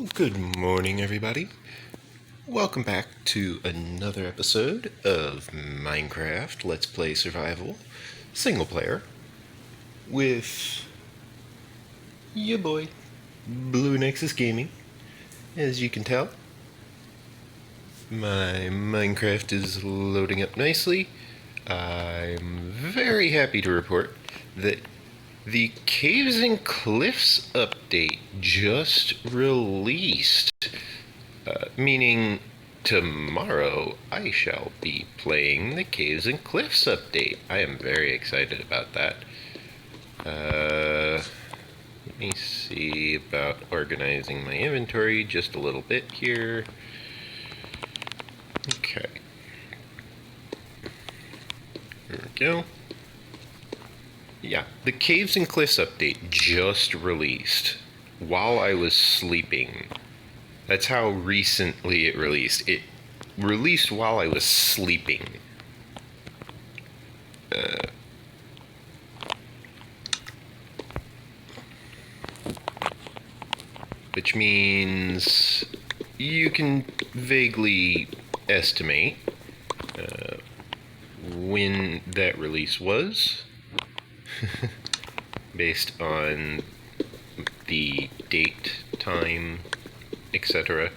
Good morning, everybody. Welcome back to another episode of Minecraft Let's Play Survival Single Player with your boy, Blue Nexus Gaming. As you can tell, my Minecraft is loading up nicely. I'm very happy to report that the Caves and Cliffs update just released. Meaning tomorrow I shall be playing the Caves and Cliffs update. I am very excited about that. Let me see about organizing my inventory just a little bit here. Okay. There we go. Yeah, the Caves and Cliffs update just released while I was sleeping. That's how recently it released. It released while I was sleeping. Which means you can vaguely estimate when that release was based on the date, time, etc.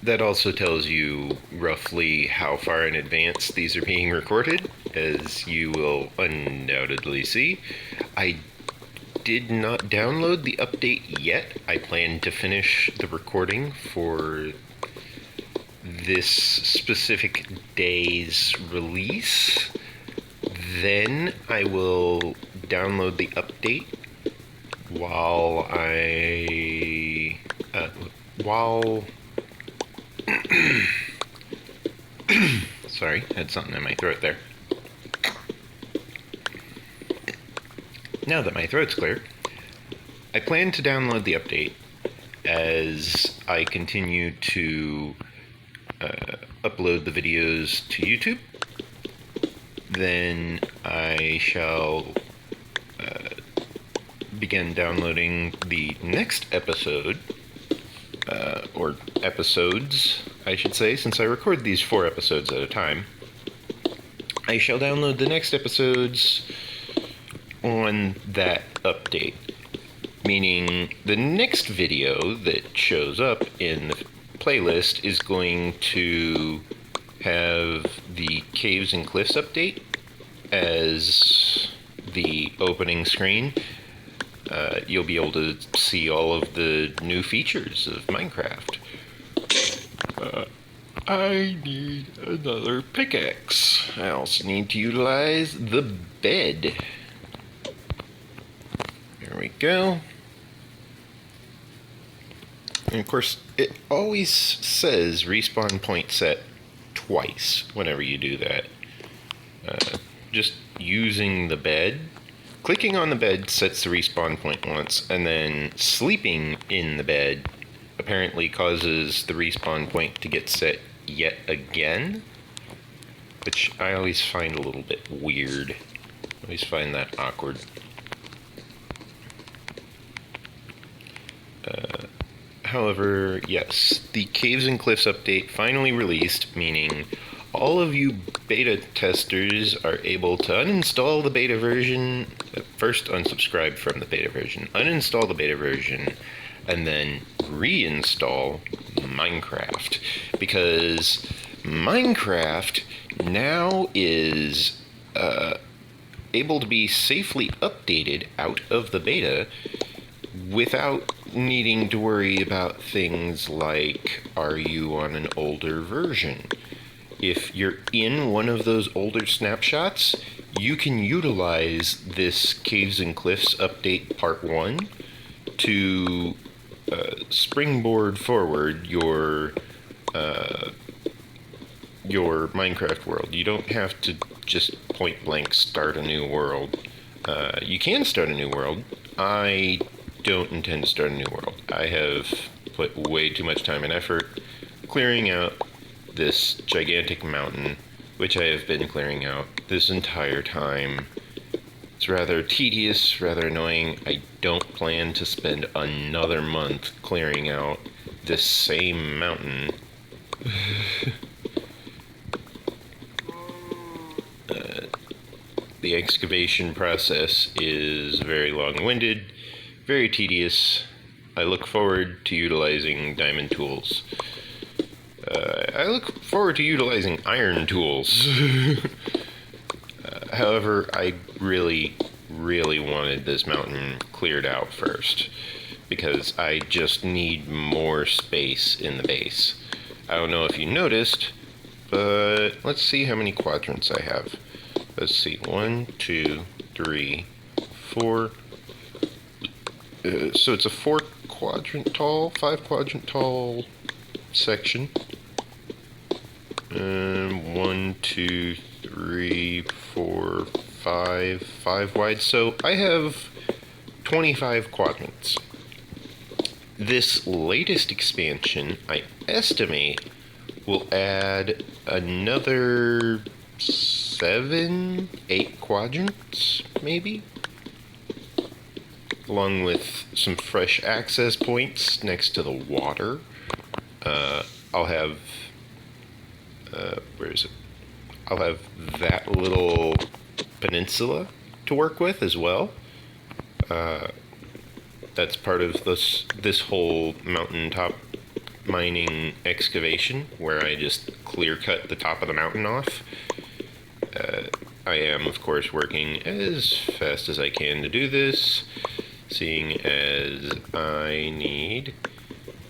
That also tells you roughly how far in advance these are being recorded, as you will undoubtedly see. I did not download the update yet. I plan to finish the recording for this specific day's release. Then I will download the update sorry, had something in my throat there. Now that my throat's clear, I plan to download the update as I continue to upload the videos to YouTube. Then I shall begin downloading the next episode, or episodes, I should say, since I record these 4 episodes at a time. I shall download the next episodes on that update, meaning the next video that shows up in the playlist is going to have the Caves and Cliffs update as the opening screen. You'll be able to see all of the new features of Minecraft. I need another pickaxe. I also need to utilize the bed. There we go. And of course, it always says respawn point set twice whenever you do that. Just using the bed. Clicking on the bed sets the respawn point once, and then sleeping in the bed apparently causes the respawn point to get set yet again, which I always find a little bit weird. I always find that awkward. However, yes, the Caves and Cliffs update finally released, meaning all of you beta testers are able to uninstall the beta version, first unsubscribe from the beta version, uninstall the beta version, and then reinstall Minecraft. Because Minecraft now is able to be safely updated out of the beta without needing to worry about things like, are you on an older version? If you're in one of those older snapshots, you can utilize this Caves and Cliffs update part 1 to springboard forward your Minecraft world. You don't have to just point blank start a new world. You can start a new world. I don't intend to start a new world. I have put way too much time and effort clearing out this gigantic mountain, which I have been clearing out this entire time, It's rather tedious, rather annoying. I don't plan to spend another month clearing out this same mountain. The excavation process is very long-winded, very tedious. I look forward to utilizing diamond tools. I look forward to utilizing iron tools. However, I really wanted this mountain cleared out first, because I just need more space in the base. I don't know if you noticed, but let's see how many quadrants I have. Let's see, 1, 2, 3, 4. So it's a 4 quadrant tall, 5 quadrant tall section. 1, 2, 3, 4, 5 wide. So I have 25 quadrants. This latest expansion, I estimate, will add another 7, 8 quadrants, maybe? Along with some fresh access points next to the water. I'll have... where is it? I'll have that little peninsula to work with as well. That's part of this whole mountaintop mining excavation, where I just clear cut the top of the mountain off. I am, of course, working as fast as I can to do this, seeing as I need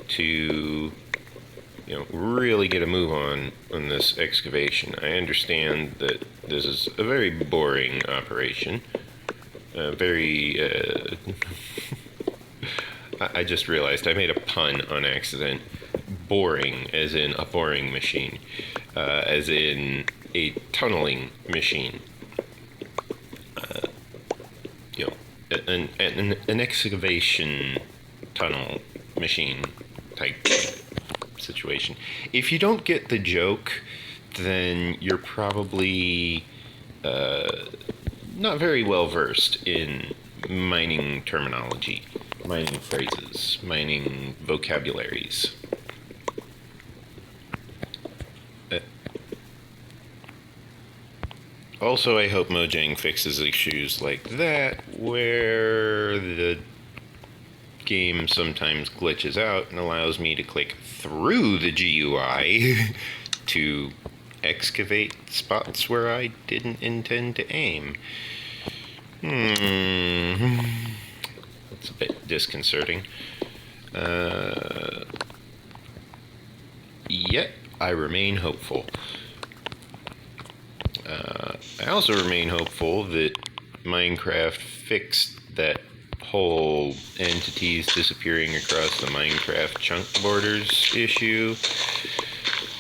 to, really get a move on this excavation. I understand that this is a very boring operation. I just realized I made a pun on accident. Boring, as in a boring machine, as in a tunneling machine. An excavation tunnel machine type situation. If you don't get the joke, then you're probably not very well versed in mining terminology, mining phrases, mining vocabularies. Also, I hope Mojang fixes issues like that, where the game sometimes glitches out and allows me to click through the GUI to excavate spots where I didn't intend to aim. It's a bit disconcerting. Yet, I remain hopeful. I also remain hopeful that Minecraft fixed that whole entities disappearing across the Minecraft chunk borders issue.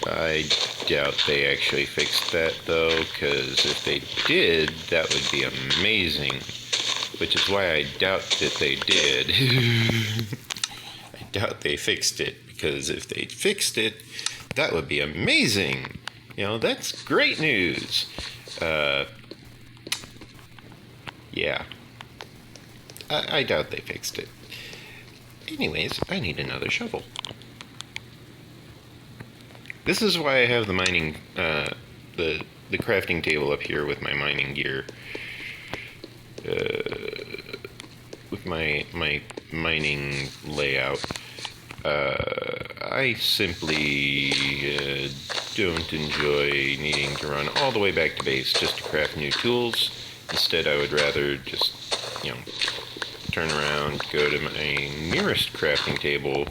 I doubt they actually fixed that, though, because if they did, that would be amazing. Which is why I doubt that they did. I doubt they fixed it, because if they fixed it, that would be amazing. That's great news. Yeah. I doubt they fixed it. Anyways, I need another shovel. This is why I have the mining, the crafting table up here with my mining gear. With my mining layout. I simply don't enjoy needing to run all the way back to base just to craft new tools. Instead, I would rather just, turn around, go to my nearest crafting table,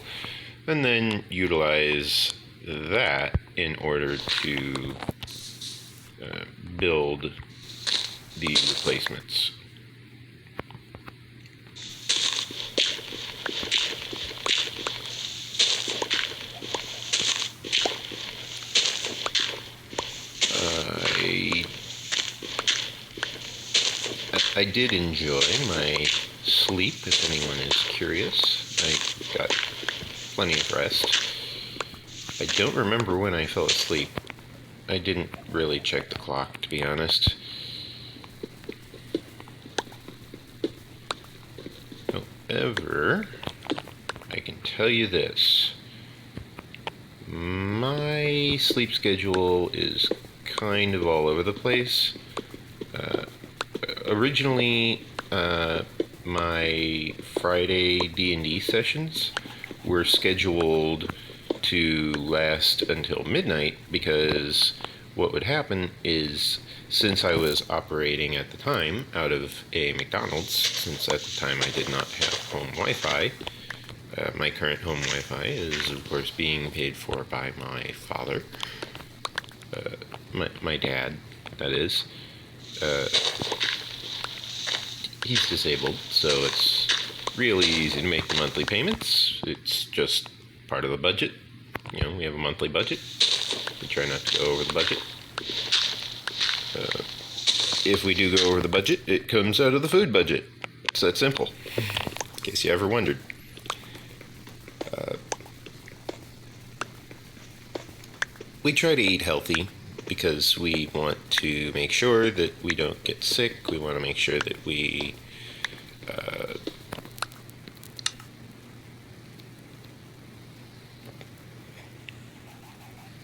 and then utilize that in order to build the replacements. I did enjoy my sleep, if anyone is curious. I got plenty of rest. I don't remember when I fell asleep. I didn't really check the clock, to be honest. However, I can tell you this. My sleep schedule is kind of all over the place. Originally, my Friday D&D sessions were scheduled to last until midnight because what would happen is, since I was operating at the time out of a McDonald's, since at the time I did not have home Wi-Fi, my current home Wi-Fi is, of course, being paid for by my father. My dad, that is. He's disabled, so it's really easy to make the monthly payments. It's just part of the budget. You know, we have a monthly budget. We try not to go over the budget. If we do go over the budget, it comes out of the food budget. It's that simple, in case you ever wondered. We try to eat healthy because we want to make sure that we don't get sick. We want to make sure that we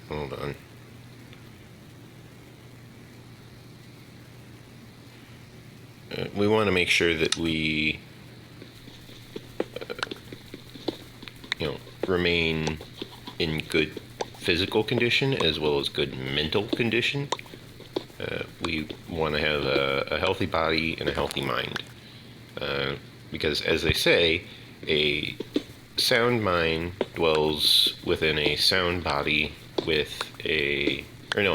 hold on. We want to make sure that we remain in good physical condition as well as good mental condition. We want to have a healthy body and a healthy mind. Because, as they say, a sound mind dwells within a sound body with a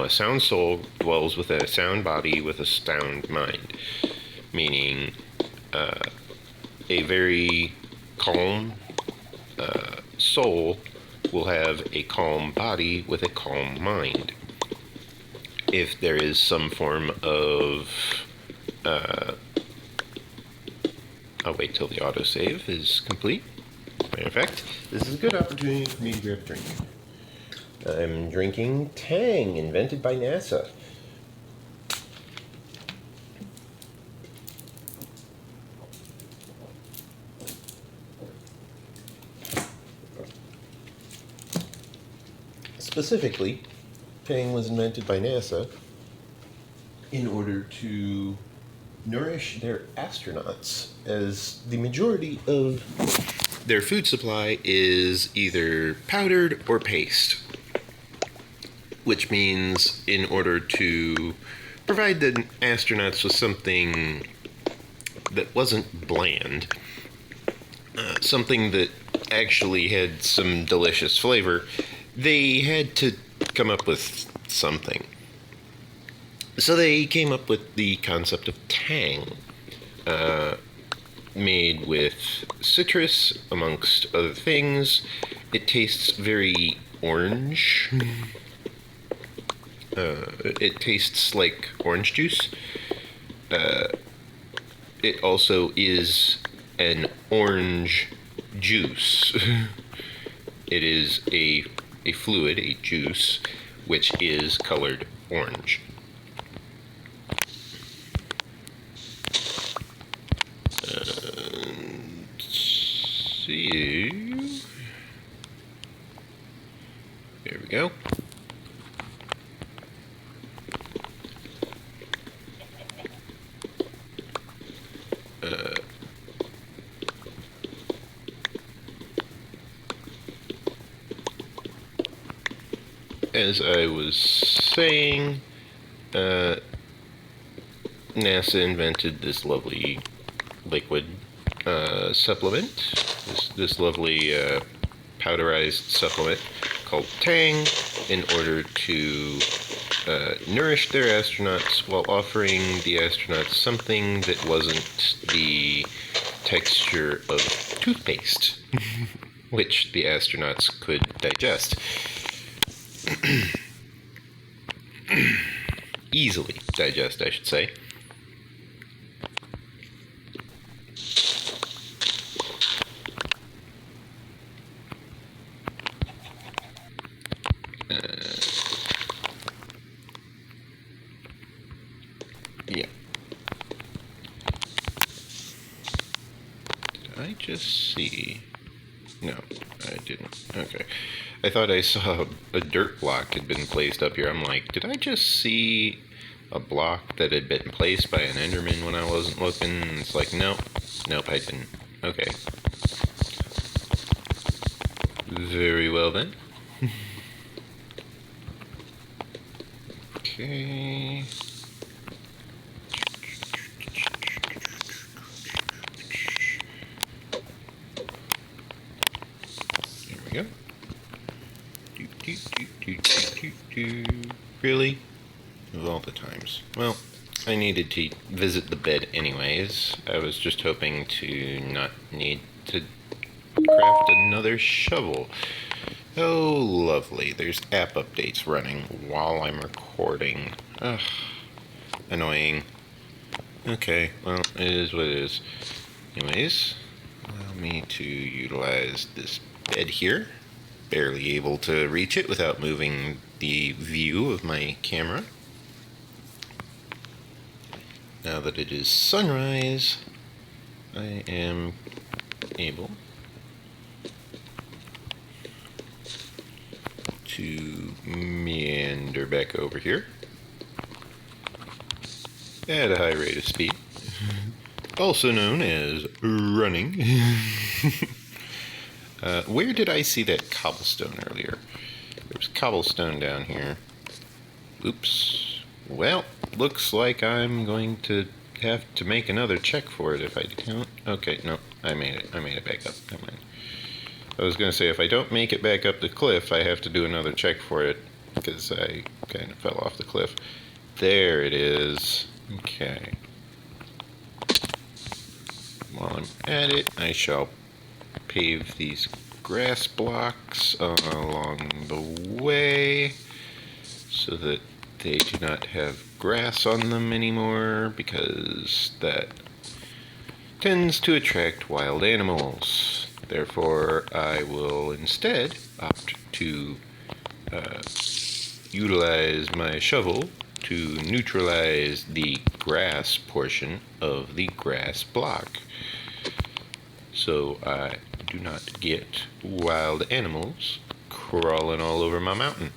sound soul dwells within a sound body with a sound mind. Meaning, a very calm soul will have a calm body with a calm mind. If there is some form of I'll wait till the autosave is complete. Matter of fact, this is a good opportunity for me to grab a drink. I'm drinking Tang, invented by NASA. Specifically, Tang was invented by NASA in order to nourish their astronauts, as the majority of their food supply is either powdered or paste. Which means, in order to provide the astronauts with something that wasn't bland, something that actually had some delicious flavor, they had to come up with something. So they came up with the concept of Tang, made with citrus, amongst other things. It tastes very orange. It tastes like orange juice. It also is an orange juice. It is a fluid, a juice, which is colored orange. See. There we go. As I was saying, NASA invented this lovely liquid supplement, this lovely powderized supplement called Tang, in order to nourish their astronauts while offering the astronauts something that wasn't the texture of toothpaste, which the astronauts could digest. Easily digest, I should say. Yeah. I just see... No, I didn't. Okay. I thought I saw a dirt block had been placed up here. I'm like, did I just see a block that had been placed by an Enderman when I wasn't looking? And it's like, nope. Nope, I didn't. Okay. Very well then. Okay. There we go. Really? Of all the times. Well, I needed to visit the bed anyways. I was just hoping to not need to craft another shovel. Oh, lovely. There's app updates running while I'm recording. Ugh. Annoying. Okay, well, it is what it is. Anyways, allow me to utilize this bed here. Barely able to reach it without moving the view of my camera. Now that it is sunrise, I am able to meander back over here at a high rate of speed, also known as running. Where did I see that cobblestone earlier? There was cobblestone down here. Oops. Well, looks like I'm going to have to make another check for it if I don't. Okay, no, I made it. I made it back up. Never mind. I was going to say, if I don't make it back up the cliff, I have to do another check for it, because I kind of fell off the cliff. There it is. Okay. While I'm at it, I shall pave these grass blocks along the way so that they do not have grass on them anymore, because that tends to attract wild animals. Therefore, I will instead opt to utilize my shovel to neutralize the grass portion of the grass block, so I do not get wild animals crawling all over my mountain.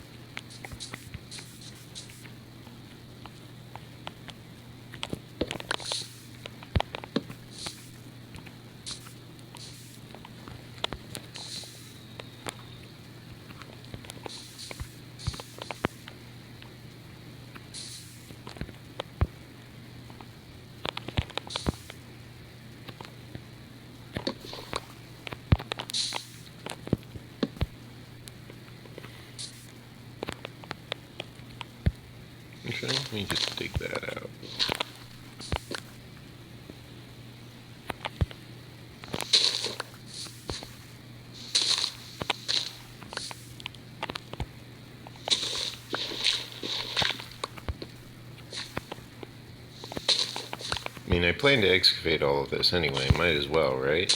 Okay, let me just dig that out. I mean, I plan to excavate all of this anyway, might as well, right?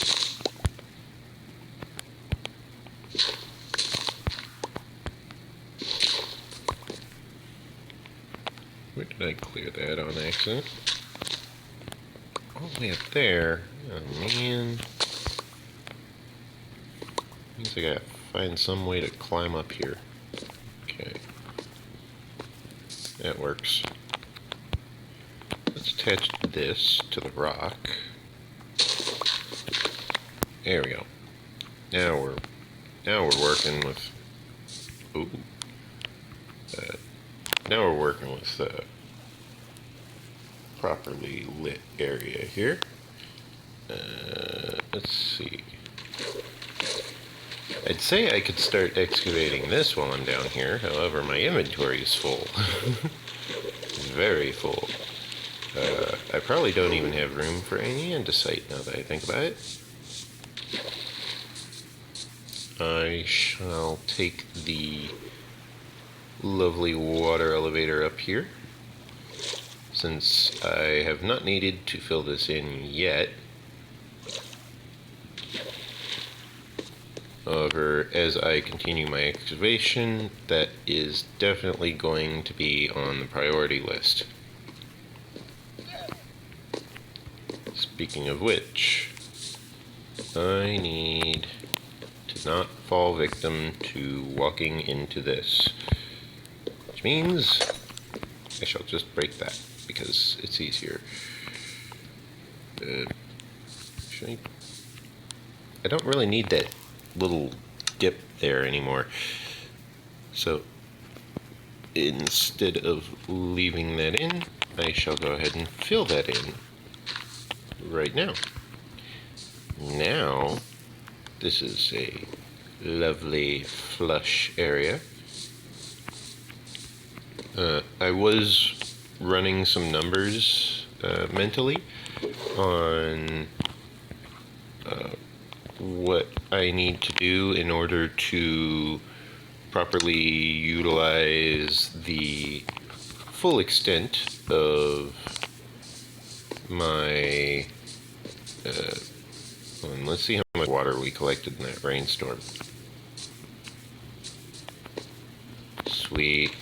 Where did I clear that on accident? All the way up there? Oh man. Means I gotta find some way to climb up here. Okay. That works. Let's attach this to the rock. There we go. Now we're working with... Ooh. Now we're working with properly lit area here. Let's see. I'd say I could start excavating this while I'm down here. However, my inventory is full. Very full. I probably don't even have room for any andesite now that I think about it. I shall take the lovely water elevator up here, since I have not needed to fill this in yet. However, as I continue my excavation, that is definitely going to be on the priority list. Speaking of which, I need to not fall victim to walking into this. Which means I shall just break that, because it's easier. I don't really need that little dip there anymore. So instead of leaving that in, I shall go ahead and fill that in right now. Now, this is a lovely flush area. I was running some numbers mentally on what I need to do in order to properly utilize the full extent of my let's see how much water we collected in that rainstorm. Sweet.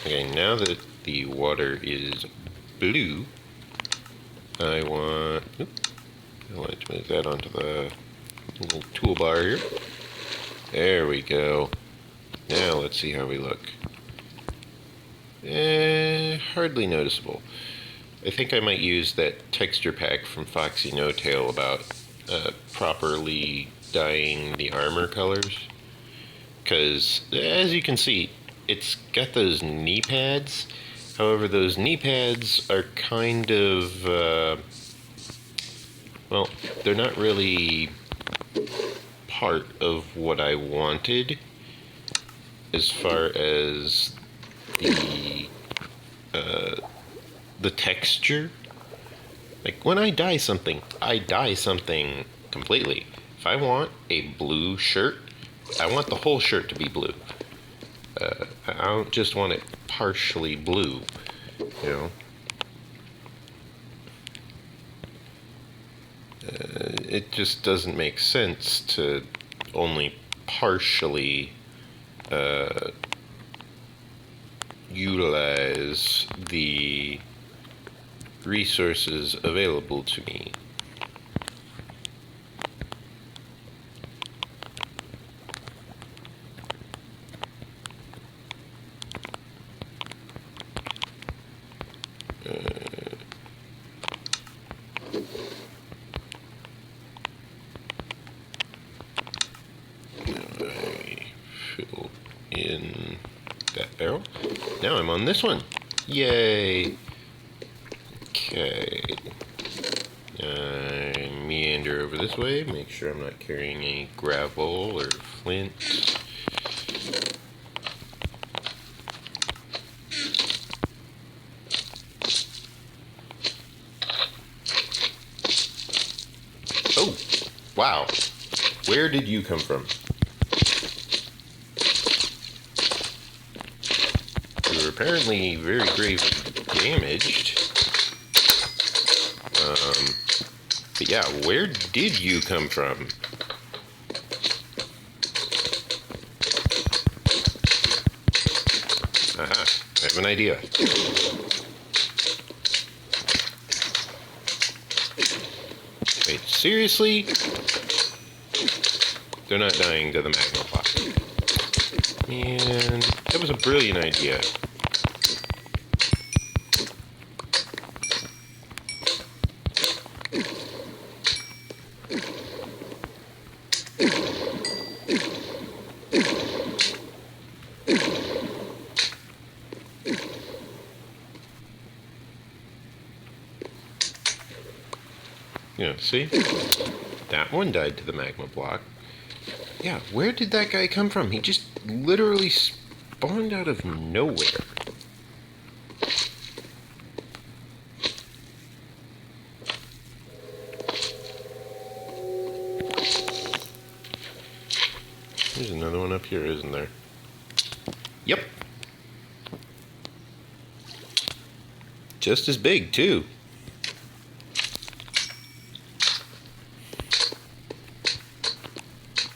Okay, now that the water is blue, I want to move that onto the little toolbar here. There we go. Now let's see how we look. Hardly noticeable. I think I might use that texture pack from Foxy No Tail about properly dyeing the armor colors. Because, as you can see, it's got those knee pads. However, those knee pads are kind of, well, they're not really part of what I wanted as far as the texture. Like, when I dye something completely. If I want a blue shirt, I want the whole shirt to be blue. I don't just want it partially blue, you know. It just doesn't make sense to only partially utilize the resources available to me. Fill in that barrel. Now I'm on this one. Yay! Okay. Meander over this way. Make sure I'm not carrying any gravel or flint. Oh! Wow! Where did you come from? You were apparently very gravely damaged. But yeah, where did you come from? Aha, I have an idea. Wait, seriously? They're not dying to the magma block. Man, that was a brilliant idea. Yeah, see? That one died to the magma block. Yeah, where did that guy come from? He just literally spawned out of nowhere. There's another one up here, isn't there? Yep. Just as big, too.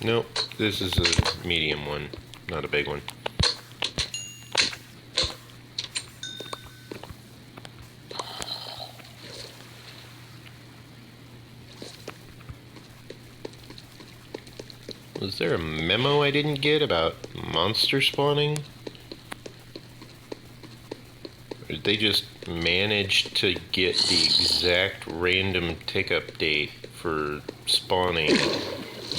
Nope, this is a medium one, not a big one. Was there a memo I didn't get about monster spawning? Or did they just manage to get the exact random tick update for spawning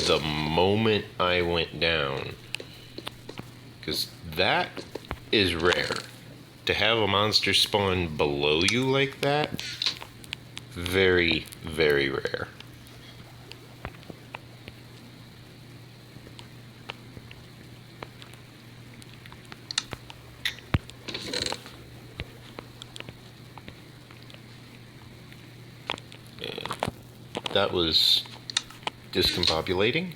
the moment I went down? Because that is rare. To have a monster spawn below you like that, very, very rare. That was discombobulating.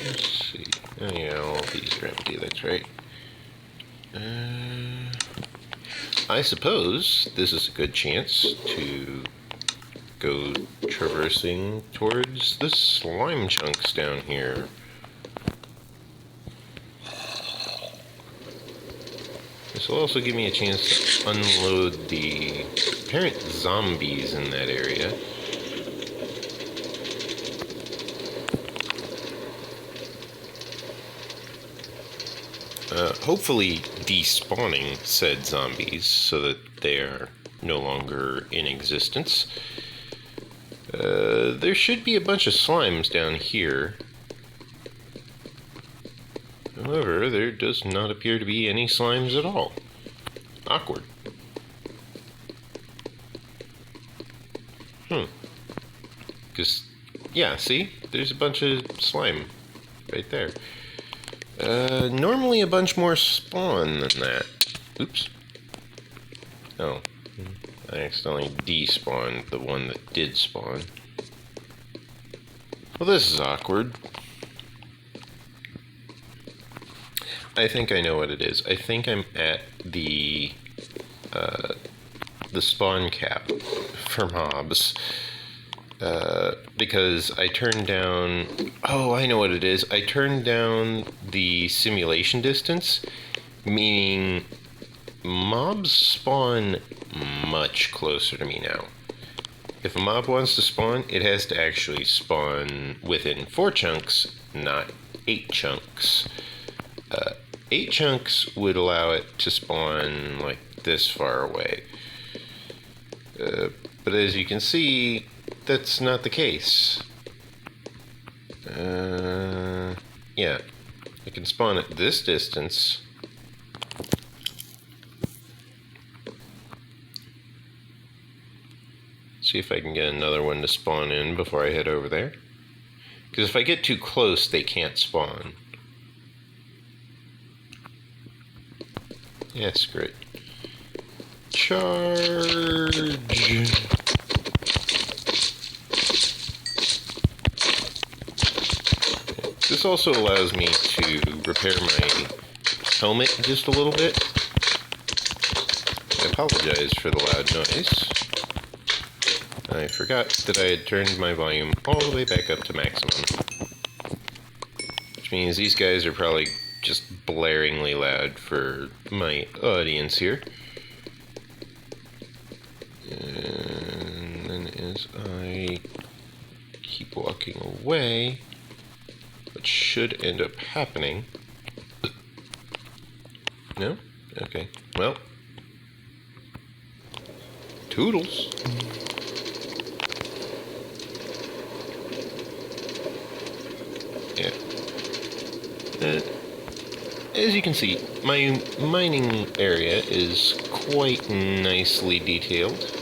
Let's see. Oh yeah, all of these are empty, that's right. I suppose this is a good chance to go traversing towards the slime chunks down here. This will also give me a chance to unload the apparent zombies in that area. Hopefully despawning said zombies so that they are no longer in existence. There should be a bunch of slimes down here. However, there does not appear to be any slimes at all. Awkward. Because, yeah, see? There's a bunch of slime right there. Normally a bunch more spawn than that. Oops. Oh. I accidentally despawned the one that did spawn. Well, this is awkward. I think I know what it is. I think I'm at the spawn cap for mobs. Because I turned down... Oh, I know what it is. I turned down the simulation distance, meaning mobs spawn much closer to me now. If a mob wants to spawn, it has to actually spawn within 4 chunks, not 8 chunks. 8 chunks would allow it to spawn like this far away. But as you can see, that's not the case. Yeah, I can spawn at this distance. See if I can get another one to spawn in before I head over there. Because if I get too close, they can't spawn. Yeah, screw it. Charge! This also allows me to repair my helmet just a little bit. I apologize for the loud noise. I forgot that I had turned my volume all the way back up to maximum. Which means these guys are probably just blaringly loud for my audience here. And then as I keep walking away, what should end up happening... No? Okay. Well. Toodles. Yeah. As you can see, my mining area is quite nicely detailed.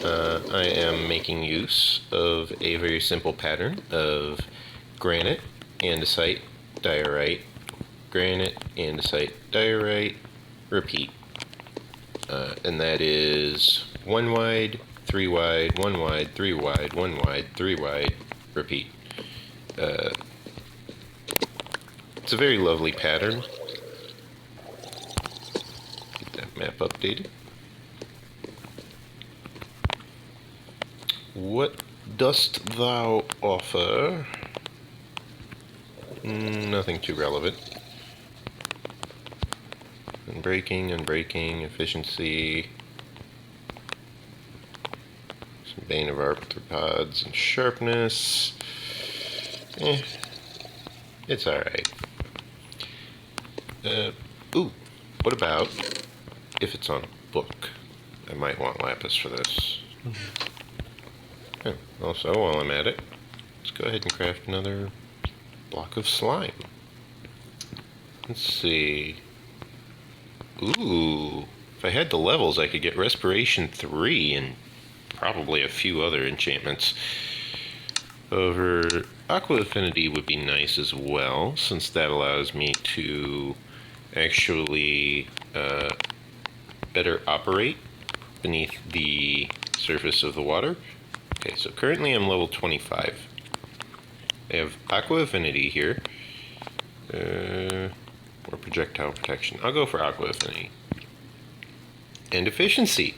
I am making use of a very simple pattern of granite, andesite, diorite, granite, andesite, diorite, repeat. And that is 1 wide, 3 wide, 1 wide, 3 wide, 1 wide, 3 wide, repeat. It's a very lovely pattern. Get that map updated. What dost thou offer? Nothing too relevant. Unbreaking, efficiency. Some Bane of Arthropods and Sharpness. It's alright. Ooh, what about if it's on a book? I might want lapis for this. Oh, also, while I'm at it, let's go ahead and craft another block of slime. Let's see. Ooh, if I had the levels, I could get Respiration 3 and probably a few other enchantments. However, Aqua Affinity would be nice as well, since that allows me to actually better operate beneath the surface of the water. Okay, so currently I'm level 25. I have Aqua Affinity here, or Projectile Protection. I'll go for Aqua Affinity. And Efficiency.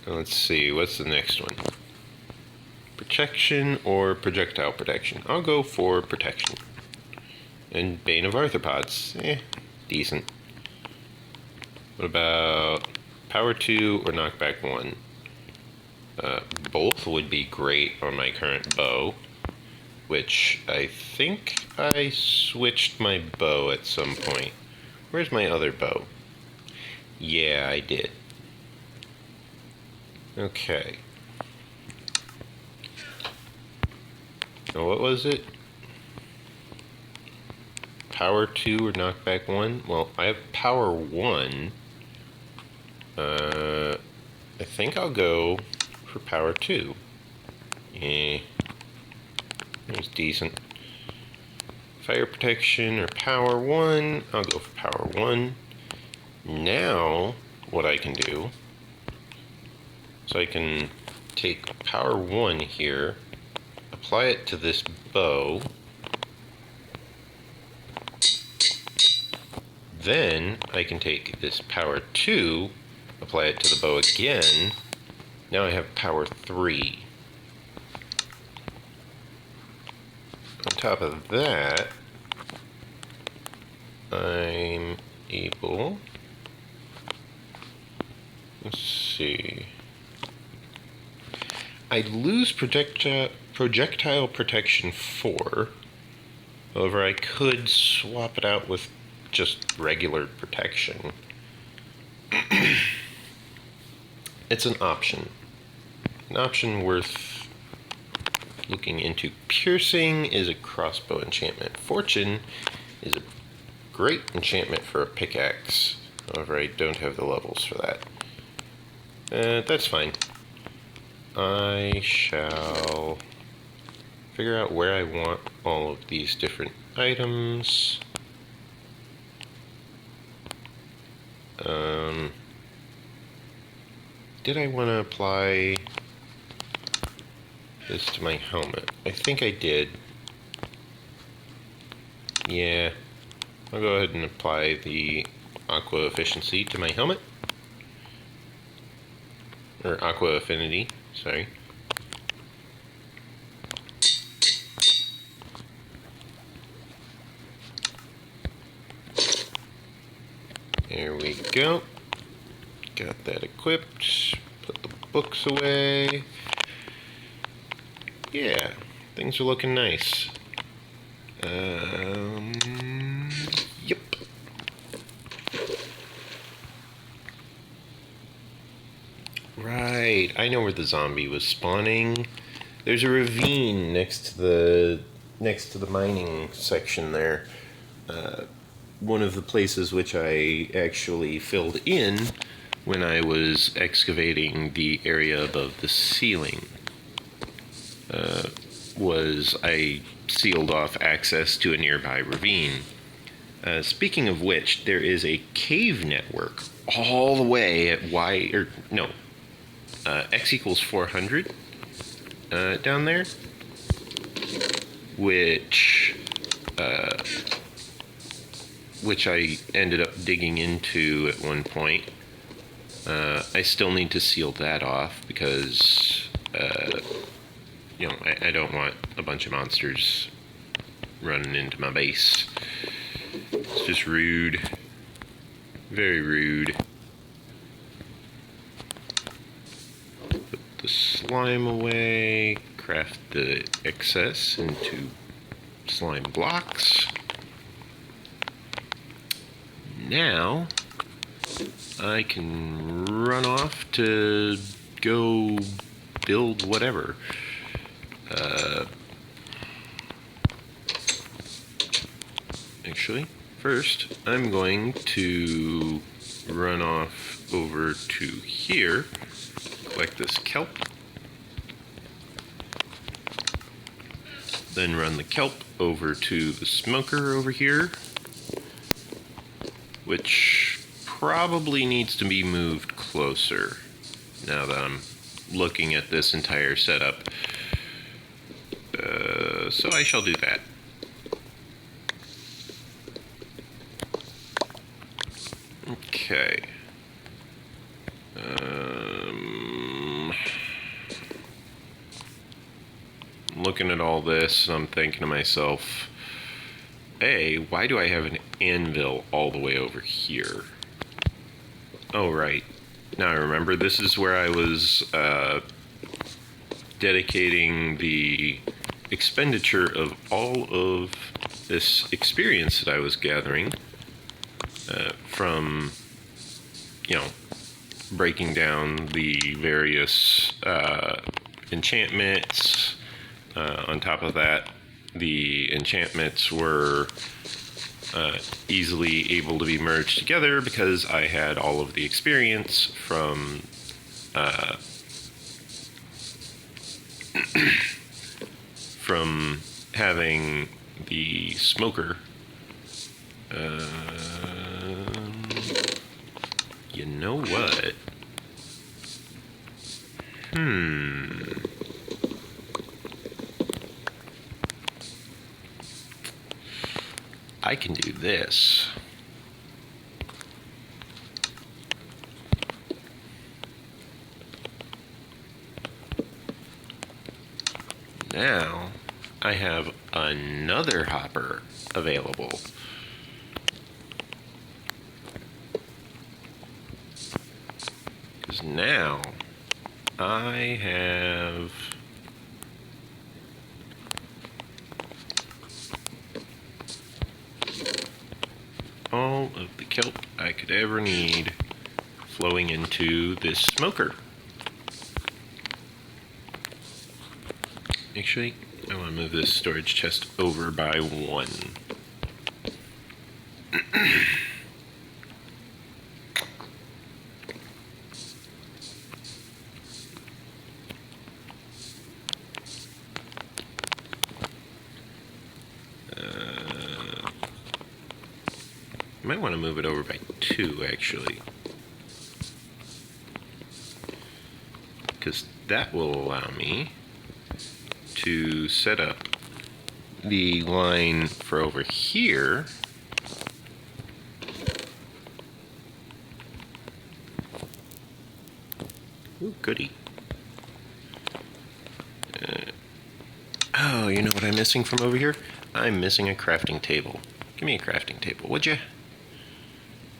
Let's see, what's the next one? Protection or Projectile Protection? I'll go for Protection. And Bane of Arthropods. Decent. What about Power 2 or Knockback 1? Both would be great on my current bow, which I think I switched my bow at some point. Where's my other bow? Yeah, I did. Okay. Now what was it? Power 2 or Knockback 1? Well, I have Power 1. I think I'll go for Power 2. It was decent. Fire Protection or Power 1? I'll go for Power 1. Now, what I can do is I can take Power 1 here, apply it to this bow, then I can take this Power 2, apply it to the bow again. Now I have Power 3. On top of that, I'm able, let's see, I lose projectile protection 4. However, I could swap it out with just regular protection. It's an option. An option worth looking into. Piercing is a crossbow enchantment. Fortune is a great enchantment for a pickaxe. However, I don't have the levels for that. That's fine. I shall figure out where I want all of these different items. Did I want to apply this to my helmet? I think I did. Yeah. I'll go ahead and apply the Aqua Efficiency to my helmet. Or Aqua Affinity, sorry. There we go. Got that equipped. Put the books away. Yeah, things are looking nice. Yep. Right, I know where the zombie was spawning. There's a ravine next to the mining section there. One of the places which I actually filled in when I was excavating the area above the ceiling was I sealed off access to a nearby ravine. Speaking of which, there is a cave network all the way at x equals 400 down there, which I ended up digging into at one point. I still need to seal that off because, I don't want a bunch of monsters running into my base. It's just rude. Very rude. the slime away, craft the excess into slime blocks. Now I can run off to go build whatever. Actually, first I'm going to run off over to here, collect this kelp, then run the kelp over to the smoker over here, which probably needs to be moved closer now that I'm looking at this entire setup. So I shall do that. Okay. Looking at all this, I'm thinking to myself, A, why do I have an anvil all the way over here? Oh, right. Now I remember, this is where I was dedicating the expenditure of all of this experience that I was gathering from, you know, breaking down the various enchantments. On top of that, the enchantments were easily able to be merged together because I had all of the experience from from having the smoker. You know what? I can do this. Now I have another hopper available. Because now I have all of the kelp I could ever need flowing into this smoker. Actually, I want to move this storage chest over by one. I might want to move it over by two, actually, because that will allow me to set up the line for over here. Ooh, goody. Oh, you know what I'm missing from over here? I'm missing a crafting table. Give me a crafting table, would you?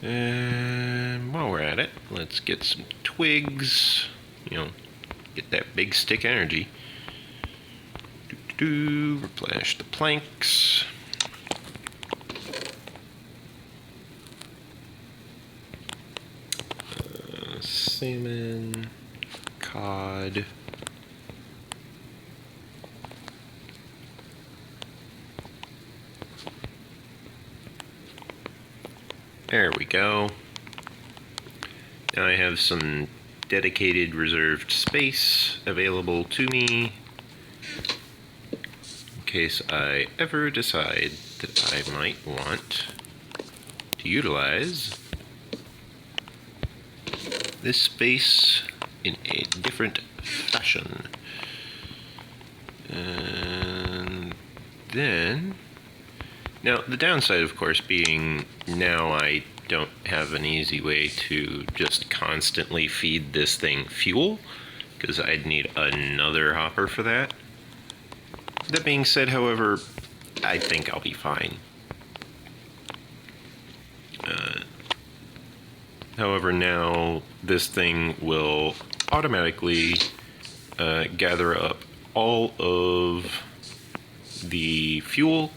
And while we're at it, let's get some twigs. You know, get that big stick energy. Replenish the planks. Salmon, cod. There we go. Now I have some dedicated reserved space available to me in case I ever decide that I might want to utilize this space in a different fashion. And then, now the downside, of course, being now I don't have an easy way to just constantly feed this thing fuel, because I'd need another hopper for that. That being said, however, I think I'll be fine. However, now this thing will automatically gather up all of the fuel.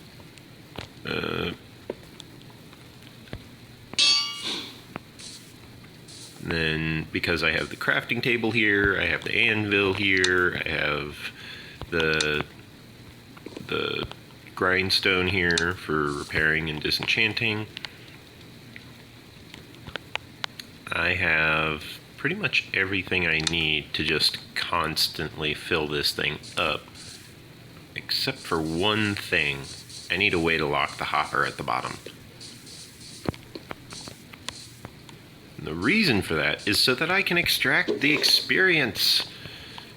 Then, because I have the crafting table here, I have the anvil here, I have the grindstone here for repairing and disenchanting. I have pretty much everything I need to just constantly fill this thing up, except for one thing. I need a way to lock the hopper at the bottom. And the reason for that is so that I can extract the experience.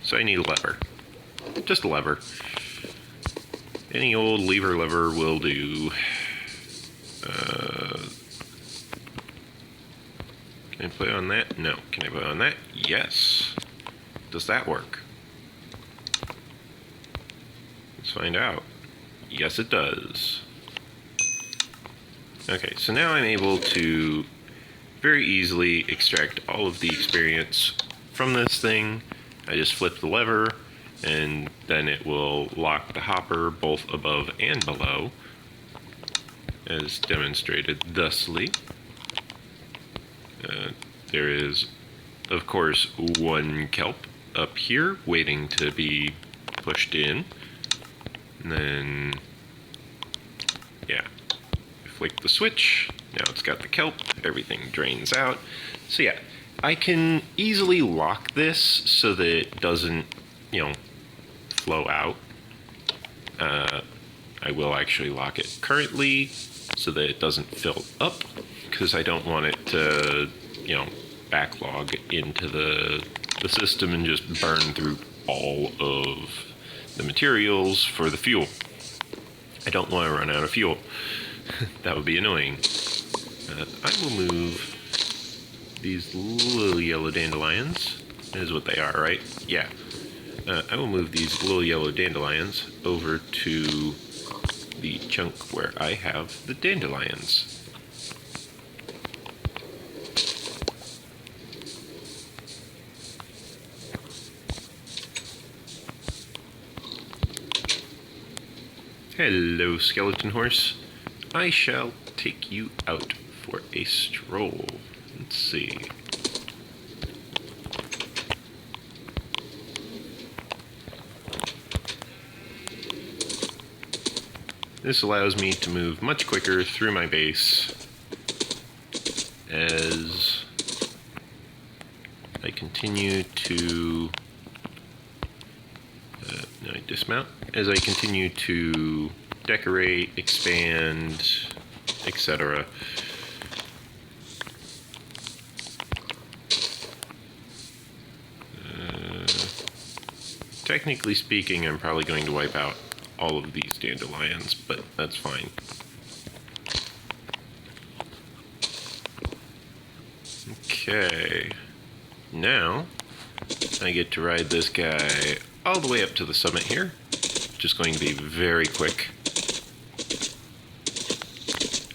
So I need a lever. Just a lever. Any old lever will do. Can I put on that? No. Can I put on that? Yes. Does that work? Let's find out. Yes, it does. Okay, so now I'm able to very easily extract all of the experience from this thing. I just flip the lever, and then it will lock the hopper both above and below, as demonstrated thusly. There is, of course, one kelp up here waiting to be pushed in. And then, yeah, flick the switch. Now it's got the kelp. Everything drains out. So yeah, I can easily lock this so that it doesn't, flow out. I will actually lock it currently so that it doesn't fill up, because I don't want it to, backlog into the system and just burn through all of the materials for the fuel. I don't want to run out of fuel. That would be annoying. I will move these little yellow dandelions. That is what they are, right? Yeah. I will move these little yellow dandelions over to the chunk where I have the dandelions. Hello, skeleton horse. I shall take you out for a stroll. Let's see. This allows me to move much quicker through my base as I continue to now I dismount. As I continue to decorate, expand, etc. Technically speaking, I'm probably going to wipe out all of these dandelions, but that's fine. Okay, now I get to ride this guy all the way up to the summit here. Just going to be very quick.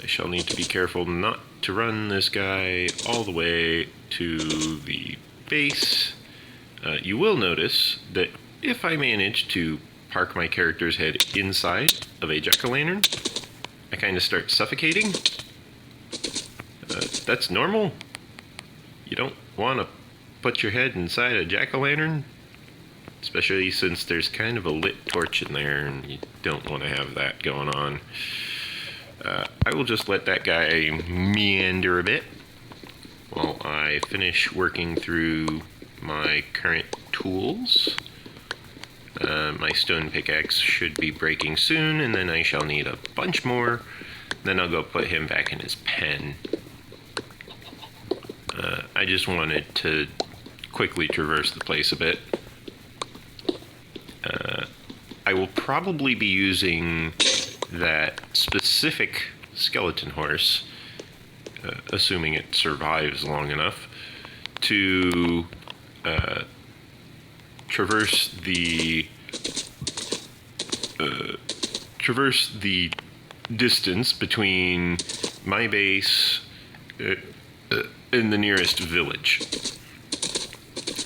I shall need to be careful not to run this guy all the way to the base. You will notice that if I manage to park my character's head inside of a jack-o'-lantern, I kind of start suffocating. That's normal. You don't want to put your head inside a jack-o'-lantern, especially since there's kind of a lit torch in there and you don't want to have that going on. I will just let that guy meander a bit while I finish working through my current tools. My stone pickaxe should be breaking soon, and then I shall need a bunch more. Then I'll go put him back in his pen. I just wanted to quickly traverse the place a bit. I will probably be using that specific skeleton horse, assuming it survives long enough, to traverse the distance between my base and the nearest village.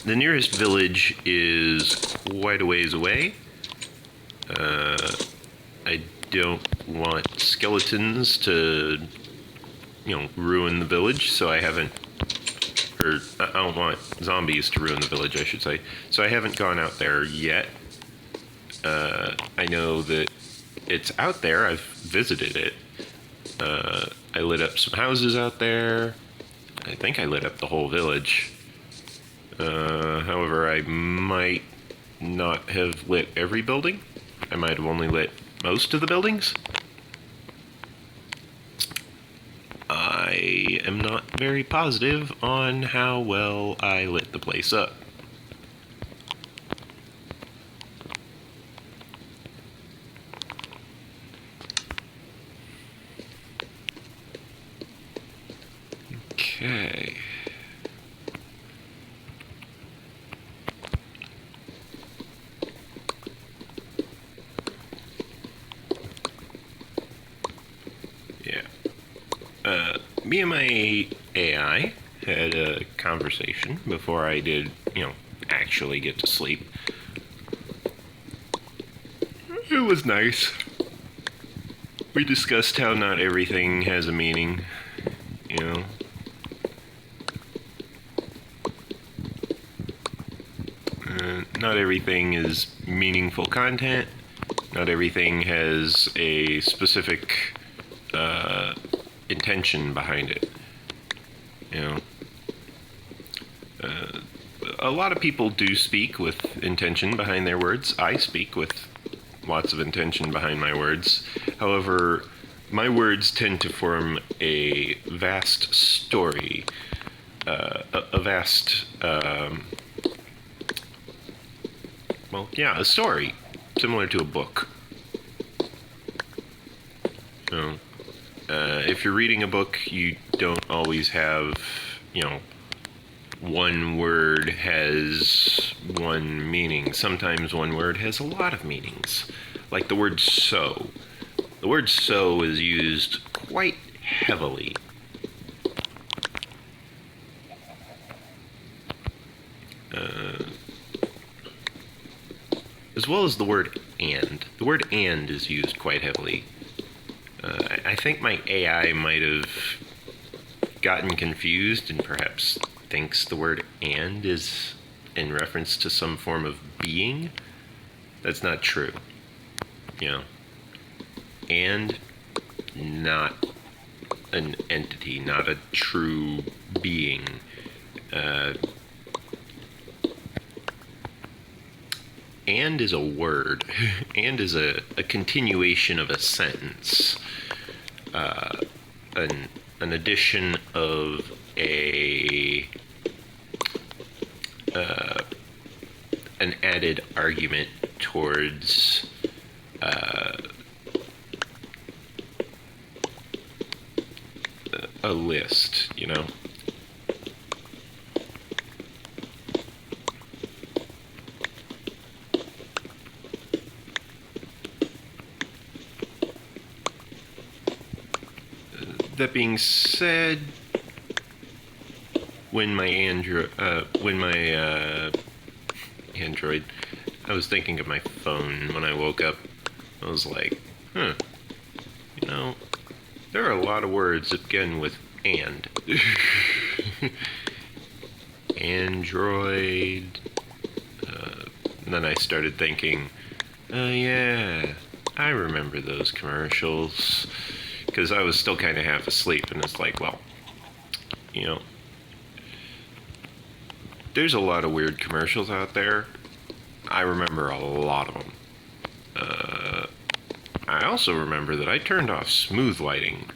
The nearest village is quite a ways away. I don't want skeletons to, ruin the village, so I haven't, or I don't want zombies to ruin the village, I should say. So I haven't gone out there yet. I know that it's out there. I've visited it. I lit up some houses out there. I think I lit up the whole village. However, I might not have lit every building. I might have only lit most of the buildings. I am not very positive on how well I lit the place up. Okay. Me and my AI had a conversation before I did, actually get to sleep. It was nice. We discussed how not everything has a meaning, Not everything is meaningful content. Not everything has a specific intention behind it. A lot of people do speak with intention behind their words. I speak with lots of intention behind my words. However, my words tend to form a vast story, a vast, a story, similar to a book. If you're reading a book, you don't always have, one word has one meaning. Sometimes one word has a lot of meanings, like the word so. The word so is used quite heavily. As well as the word and. The word and is used quite heavily. I think my AI might have gotten confused and perhaps thinks the word and is in reference to some form of being. That's not true. And not an entity, not a true being. And is a word. And is a continuation of a sentence. An addition of an added argument towards a list, That being said, when my Android, I was thinking of my phone when I woke up. I was like, there are a lot of words that begin with and. Android. And then I started thinking, yeah, I remember those commercials. Because I was still kind of half asleep, and it's like, well, there's a lot of weird commercials out there. I remember a lot of them. I also remember that I turned off smooth lighting,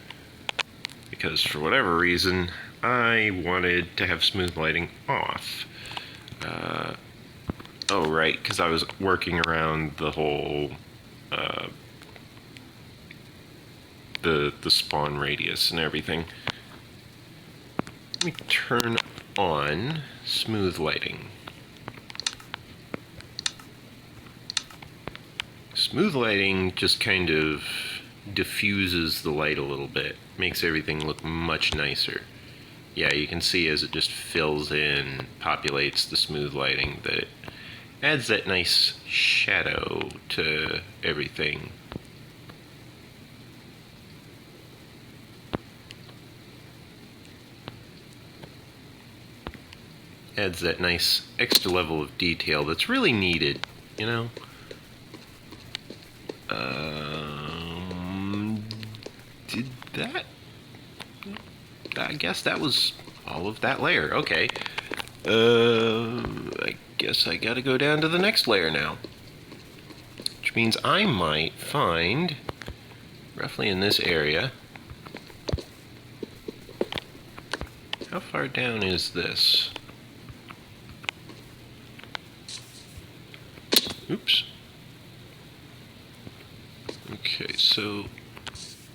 because for whatever reason, I wanted to have smooth lighting off. Oh, right, because I was working around the whole the spawn radius and everything. Let me turn on smooth lighting. Smooth lighting just kind of diffuses the light a little bit, makes everything look much nicer. yeah, you can see as it just fills in, populates the smooth lighting, that it adds that nice shadow to everything. Adds that nice extra level of detail that's really needed, you know? Did that? I guess that was all of that layer. Okay. I guess I gotta go down to the next layer now. Which means I might find, roughly in this area, how far down is this? Oops. Okay, so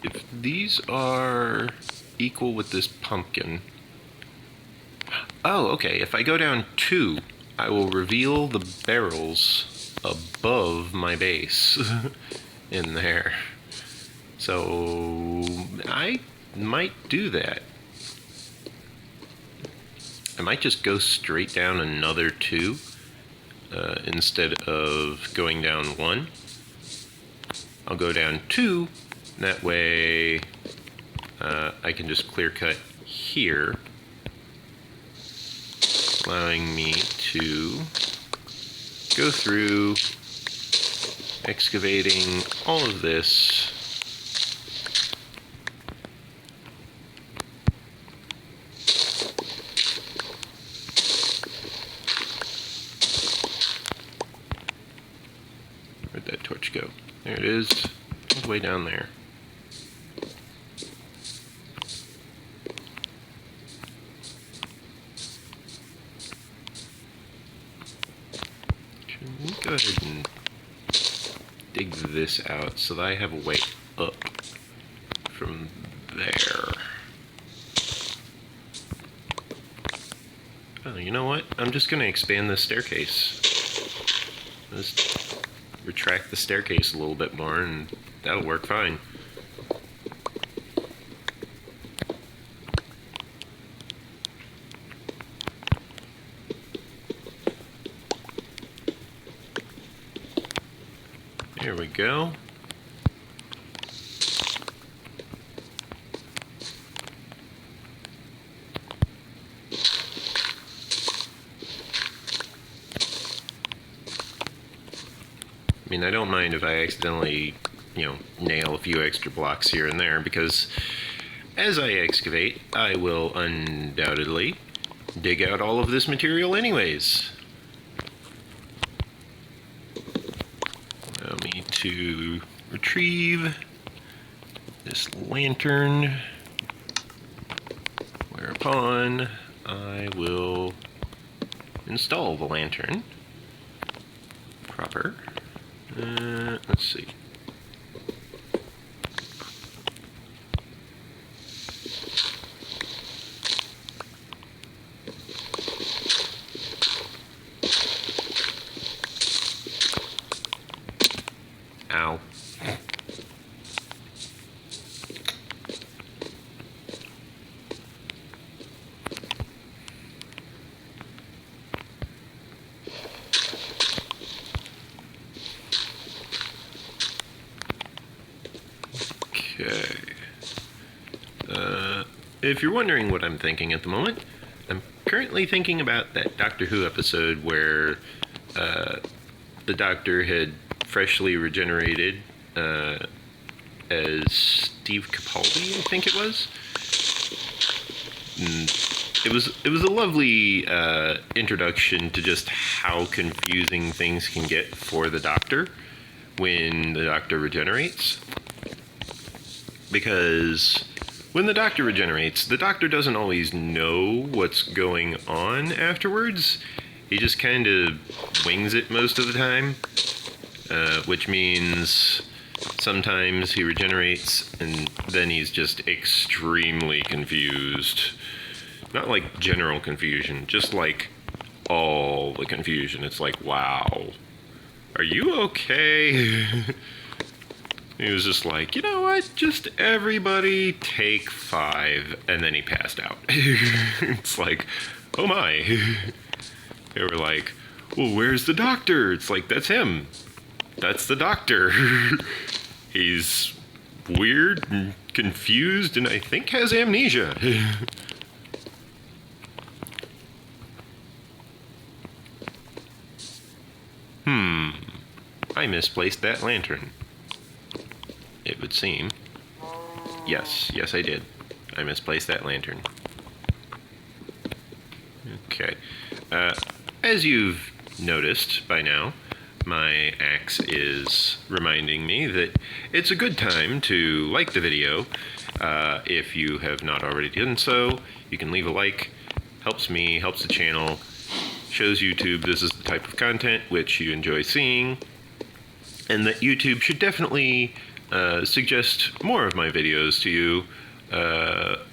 if these are equal with this pumpkin... Oh, okay, if I go down 2, I will reveal the barrels above my base in there. So I might do that. I might just go straight down another 2 instead of going down 1. I'll go down 2, and that way I can just clear cut here, allowing me to go through excavating all of this. Where'd that torch go? There it is, all the way down there. Go ahead and dig this out so that I have a way up from there. Oh, you know what? I'm just going to expand this staircase. Just retract the staircase a little bit more and that'll work fine. There we go. I mean, I don't mind if I accidentally, nail a few extra blocks here and there, because as I excavate, I will undoubtedly dig out all of this material anyways. Allow me to retrieve this lantern, whereupon I will install the lantern proper. Let's see. Ow. Okay. If you're wondering what I'm thinking at the moment, I'm currently thinking about that Doctor Who episode where the Doctor had freshly regenerated as Steve Capaldi, I think it was. And it was a lovely introduction to just how confusing things can get for the Doctor when the Doctor regenerates. Because when the Doctor regenerates, the Doctor doesn't always know what's going on afterwards. He just kind of wings it most of the time, which means sometimes he regenerates and then he's just extremely confused. Not like general confusion, just like all the confusion. It's like, wow, are you okay? He was just like, you know what, just everybody take 5, and then he passed out. It's like, oh my. They were like, well, where's the doctor? It's like, that's him. That's the doctor. He's weird and confused and I think has amnesia. I misplaced that lantern. It would seem. Yes, I did. I misplaced that lantern. Okay. As you've noticed by now, my axe is reminding me that it's a good time to like the video. If you have not already done so, you can leave a like. Helps me, helps the channel, shows YouTube this is the type of content which you enjoy seeing, and that YouTube should definitely suggest more of my videos to you,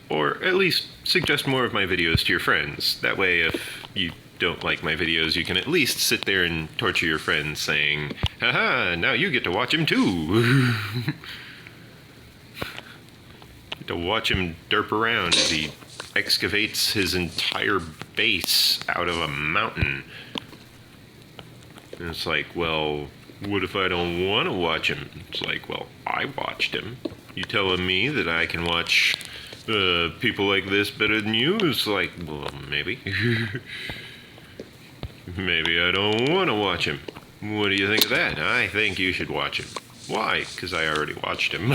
or at least suggest more of my videos to your friends. That way, if you don't like my videos, you can at least sit there and torture your friends saying, haha, now you get to watch him too. Get to watch him derp around as he excavates his entire base out of a mountain. And it's like, well, what if I don't want to watch him? It's like, well, I watched him. You telling me that I can watch people like this better than you? It's like, well, maybe. Maybe I don't want to watch him. What do you think of that? I think you should watch him. Why? Because I already watched him.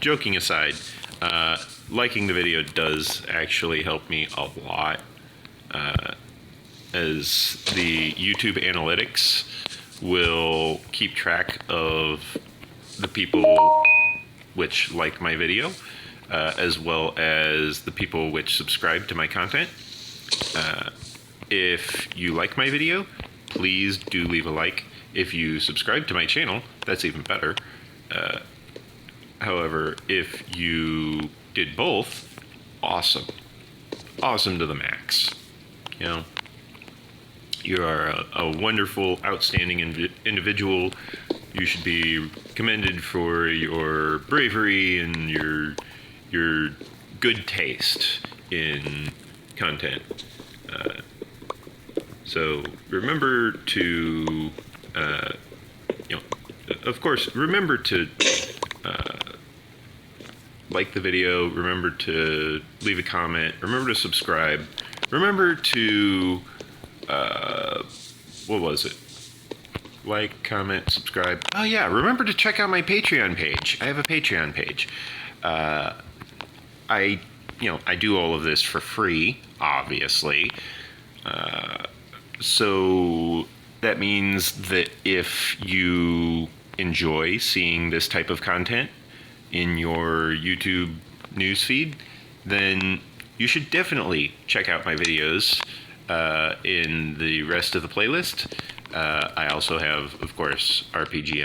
Joking aside, liking the video does actually help me a lot, as the YouTube analytics will keep track of the people which like my video, as well as the people which subscribe to my content. If you like my video, please do leave a like. If you subscribe to my channel, that's even better. However, if you did both, awesome. Awesome to the max. You know, you are a wonderful, outstanding individual. You should be commended for your bravery and your good taste in content. So remember to, of course, remember to like the video, remember to leave a comment, remember to subscribe, remember to, what was it? Like, comment, subscribe. Oh yeah, remember to check out my Patreon page. I have a Patreon page. I do all of this for free, obviously. So that means that if you enjoy seeing this type of content in your YouTube newsfeed, then you should definitely check out my videos in the rest of the playlist. I also have, of course, RPG